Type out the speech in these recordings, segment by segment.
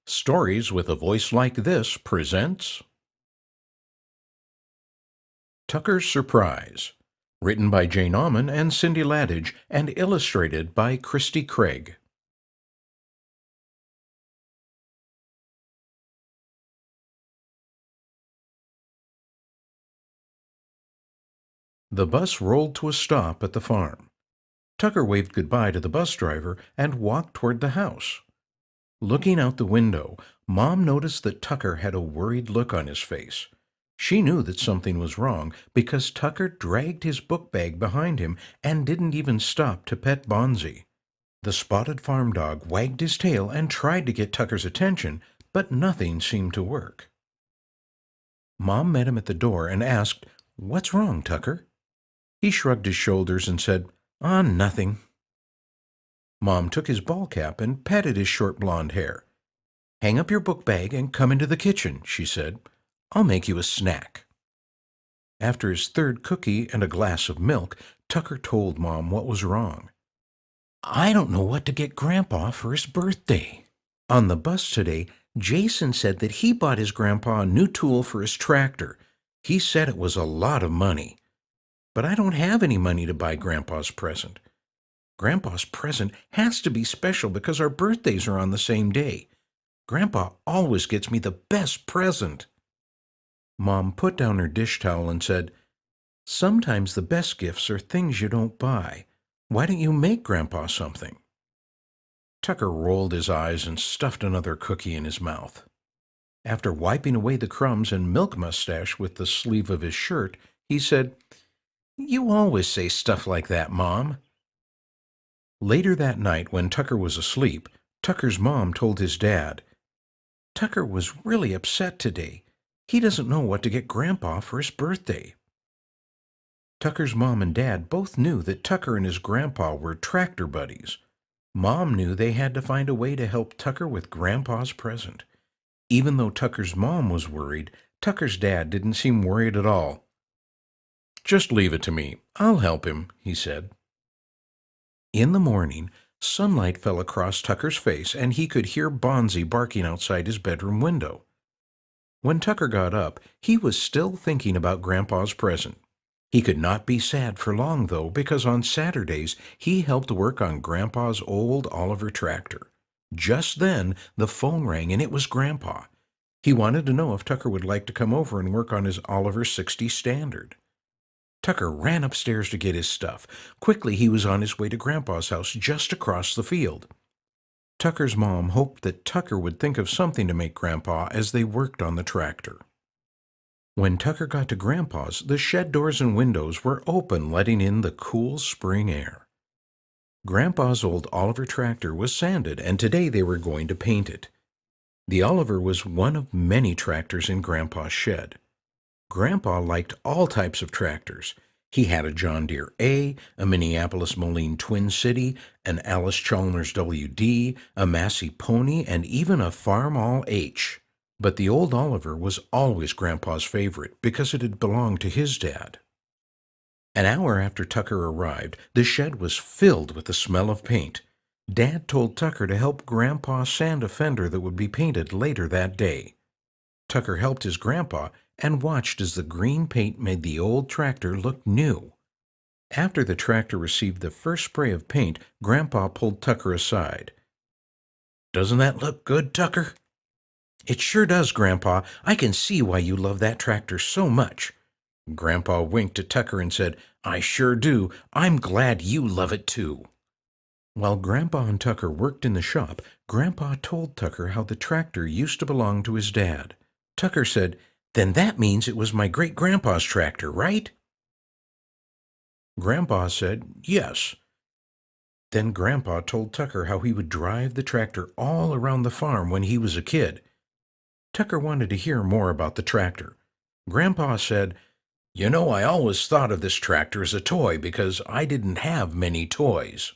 Stories with a Voice Like This presents Tucker's Surprise, written by Jane Aumann and Cindy Ladage and illustrated by Christy Craig. The bus rolled to a stop at the farm. Tucker waved goodbye to the bus driver and walked toward the house. Looking out the window, Mom noticed that Tucker had a worried look on his face. She knew that something was wrong because Tucker dragged his book bag behind him and didn't even stop to pet Bonzi. The spotted farm dog wagged his tail and tried to get Tucker's attention, but nothing seemed to work. Mom met him at the door and asked, "What's wrong, Tucker?" He shrugged his shoulders and said, Nothing." Mom took his ball cap and patted his short blonde hair. "Hang up your book bag and come into the kitchen," she said. "I'll make you a snack." After his third cookie and a glass of milk, Tucker told Mom what was wrong. "I don't know what to get Grandpa for his birthday." On the bus today, Jason said that he bought his grandpa a new tool for his tractor. He said it was a lot of money. But I don't have any money to buy Grandpa's present. Grandpa's present has to be special because our birthdays are on the same day. Grandpa always gets me the best present. Mom put down her dish towel and said, "Sometimes the best gifts are things you don't buy. Why don't you make Grandpa something?" Tucker rolled his eyes and stuffed another cookie in his mouth. After wiping away the crumbs and milk mustache with the sleeve of his shirt, he said, "You always say stuff like that, Mom." Later that night, when Tucker was asleep, Tucker's mom told his dad, "Tucker was really upset today. He doesn't know what to get Grandpa for his birthday." Tucker's mom and dad both knew that Tucker and his grandpa were tractor buddies. Mom knew they had to find a way to help Tucker with Grandpa's present. Even though Tucker's mom was worried, Tucker's dad didn't seem worried at all. "Just leave it to me. I'll help him," he said. In the morning, sunlight fell across Tucker's face and he could hear Bonzi barking outside his bedroom window. When Tucker got up, he was still thinking about Grandpa's present. He could not be sad for long, though, because on Saturdays he helped work on Grandpa's old Oliver tractor. Just then, the phone rang and it was Grandpa. He wanted to know if Tucker would like to come over and work on his Oliver 60 Standard. Tucker ran upstairs to get his stuff. Quickly, he was on his way to Grandpa's house just across the field. Tucker's mom hoped that Tucker would think of something to make Grandpa as they worked on the tractor. When Tucker got to Grandpa's, the shed doors and windows were open, letting in the cool spring air. Grandpa's old Oliver tractor was sanded, and today they were going to paint it. The Oliver was one of many tractors in Grandpa's shed. Grandpa liked all types of tractors. He had a John Deere A, a Minneapolis Moline Twin City, an Alice Chalmers WD, a Massey Pony, and even a Farmall H. But the old Oliver was always Grandpa's favorite because it had belonged to his dad. An hour after Tucker arrived, the shed was filled with the smell of paint. Dad told Tucker to help Grandpa sand a fender that would be painted later that day. Tucker helped his grandpa and watched as the green paint made the old tractor look new. After the tractor received the first spray of paint, Grandpa pulled Tucker aside. "Doesn't that look good, Tucker?" "It sure does, Grandpa. I can see why you love that tractor so much." Grandpa winked at Tucker and said, "I sure do. I'm glad you love it too." While Grandpa and Tucker worked in the shop, Grandpa told Tucker how the tractor used to belong to his dad. Tucker said, "Then that means it was my great-grandpa's tractor, right?" Grandpa said, "Yes." Then Grandpa told Tucker how he would drive the tractor all around the farm when he was a kid. Tucker wanted to hear more about the tractor. Grandpa said, "You know, I always thought of this tractor as a toy because I didn't have many toys."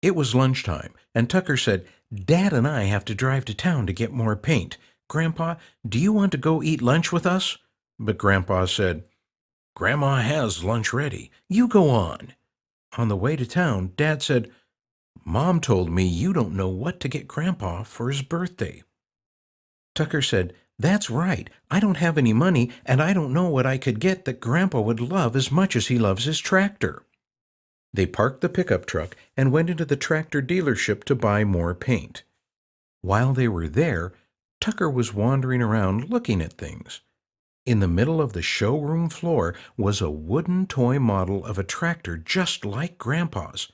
It was lunchtime, and Tucker said, "Dad and I have to drive to town to get more paint. Grandpa, do you want to go eat lunch with us?" But Grandpa said, "Grandma has lunch ready. You go on." On the way to town, Dad said, "Mom told me you don't know what to get Grandpa for his birthday." Tucker said, "That's right. I don't have any money, and I don't know what I could get that Grandpa would love as much as he loves his tractor." They parked the pickup truck and went into the tractor dealership to buy more paint. While they were there, Tucker was wandering around looking at things. In the middle of the showroom floor was a wooden toy model of a tractor just like Grandpa's.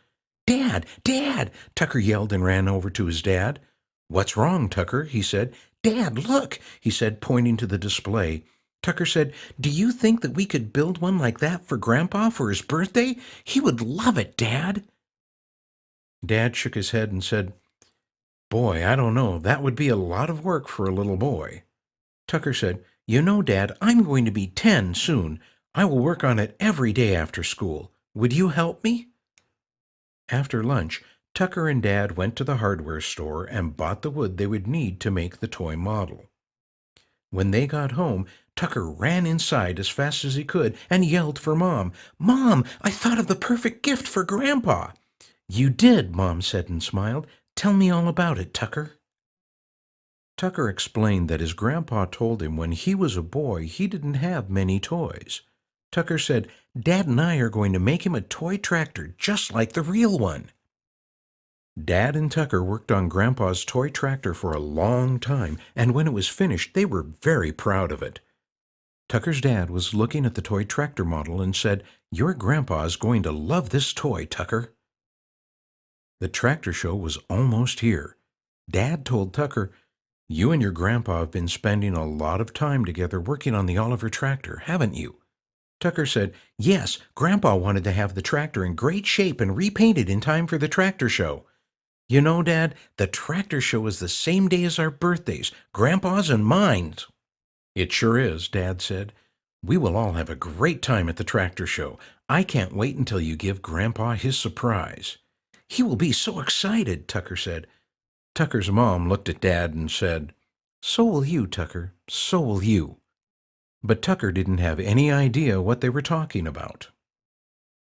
"Dad! Dad!" Tucker yelled and ran over to his dad. "What's wrong, Tucker?" he said. "Dad, look!" he said, pointing to the display. Tucker said, "Do you think that we could build one like that for Grandpa for his birthday? He would love it, Dad." Dad shook his head and said, "Boy, I don't know. That would be a lot of work for a little boy." Tucker said, "You know, Dad, I'm going to be 10 soon. I will work on it every day after school. Would you help me?" After lunch, Tucker and Dad went to the hardware store and bought the wood they would need to make the toy model. When they got home, Tucker ran inside as fast as he could and yelled for Mom. "Mom, I thought of the perfect gift for Grandpa." "You did," Mom said and smiled. "Tell me all about it, Tucker." Tucker explained that his grandpa told him when he was a boy he didn't have many toys. Tucker said, "Dad and I are going to make him a toy tractor just like the real one." Dad and Tucker worked on Grandpa's toy tractor for a long time, and when it was finished, they were very proud of it. Tucker's dad was looking at the toy tractor model and said, "Your grandpa is going to love this toy, Tucker." The tractor show was almost here. Dad told Tucker, "You and your grandpa have been spending a lot of time together working on the Oliver tractor, haven't you?" Tucker said, "Yes, Grandpa wanted to have the tractor in great shape and repainted in time for the tractor show. You know, Dad, the tractor show is the same day as our birthdays, Grandpa's and mine." "It sure is," Dad said. "We will all have a great time at the tractor show. I can't wait until you give Grandpa his surprise." "He will be so excited," Tucker said. Tucker's mom looked at Dad and said, "So will you, Tucker, so will you." But Tucker didn't have any idea what they were talking about.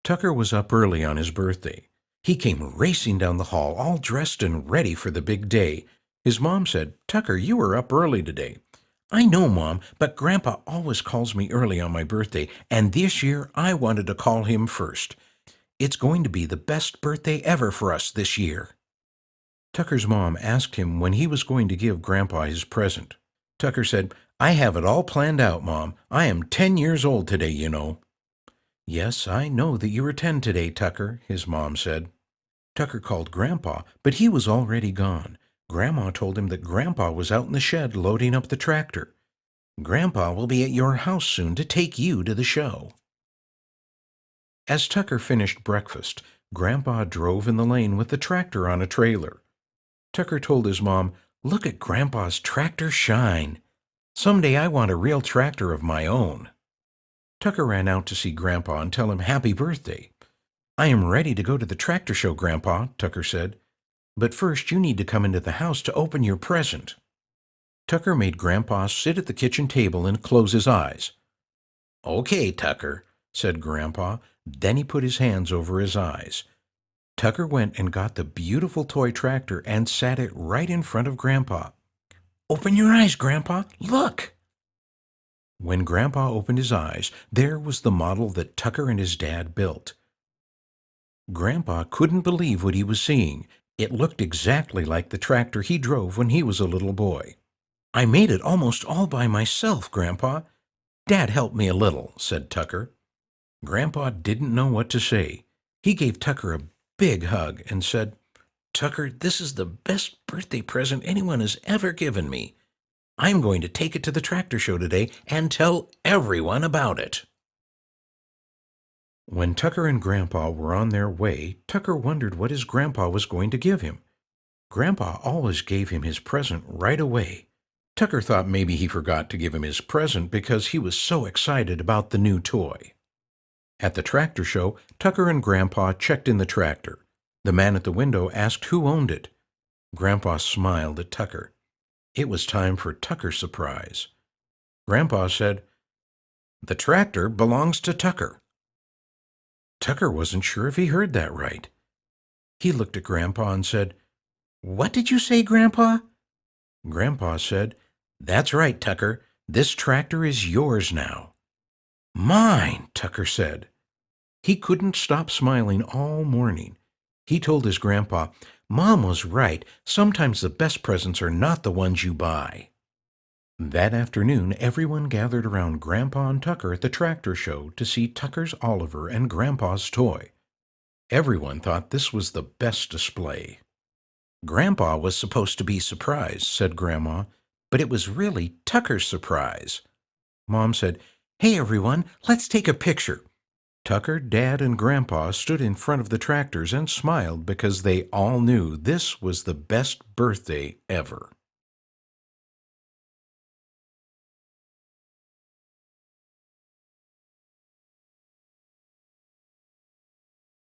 Tucker was up early on his birthday. He came racing down the hall, all dressed and ready for the big day. His mom said, "Tucker, you were up early today." "I know, Mom, but Grandpa always calls me early on my birthday, and this year I wanted to call him first. It's going to be the best birthday ever for us this year." Tucker's mom asked him when he was going to give Grandpa his present. Tucker said, "I have it all planned out, Mom. I am 10 years old today, you know." "Yes, I know that you are 10 today, Tucker," his mom said. Tucker called Grandpa, but he was already gone. Grandma told him that Grandpa was out in the shed loading up the tractor. "Grandpa will be at your house soon to take you to the show." As Tucker finished breakfast, Grandpa drove in the lane with the tractor on a trailer. Tucker told his mom, "Look at Grandpa's tractor shine. Someday I want a real tractor of my own." Tucker ran out to see Grandpa and tell him happy birthday. "I am ready to go to the tractor show, Grandpa," Tucker said. "But first you need to come into the house to open your present." Tucker made Grandpa sit at the kitchen table and close his eyes. "Okay, Tucker," said Grandpa. Then he put his hands over his eyes. Tucker went and got the beautiful toy tractor and sat it right in front of Grandpa. "Open your eyes, Grandpa. Look!" When Grandpa opened his eyes, there was the model that Tucker and his dad built. Grandpa couldn't believe what he was seeing. It looked exactly like the tractor he drove when he was a little boy. "I made it almost all by myself, Grandpa. Dad helped me a little," said Tucker. Grandpa didn't know what to say. He gave Tucker a big hug and said, "Tucker, this is the best birthday present anyone has ever given me. I'm going to take it to the tractor show today and tell everyone about it." When Tucker and Grandpa were on their way, Tucker wondered what his grandpa was going to give him. Grandpa always gave him his present right away. Tucker thought maybe he forgot to give him his present because he was so excited about the new toy. At the tractor show, Tucker and Grandpa checked in the tractor. The man at the window asked who owned it. Grandpa smiled at Tucker. It was time for Tucker's surprise. Grandpa said, "The tractor belongs to Tucker." Tucker wasn't sure if he heard that right. He looked at Grandpa and said, "What did you say, Grandpa?" Grandpa said, That's right, Tucker. This tractor is yours now. Mine, Tucker said. He couldn't stop smiling all morning. He told his grandpa, Mom was right. Sometimes the best presents are not the ones you buy. That afternoon, everyone gathered around Grandpa and Tucker at the tractor show to see Tucker's Oliver and Grandpa's toy. Everyone thought this was the best display. Grandpa was supposed to be surprised, said Grandma, but it was really Tucker's surprise. Mom said, Hey everyone, let's take a picture. Tucker, Dad, and Grandpa stood in front of the tractors and smiled because they all knew this was the best birthday ever.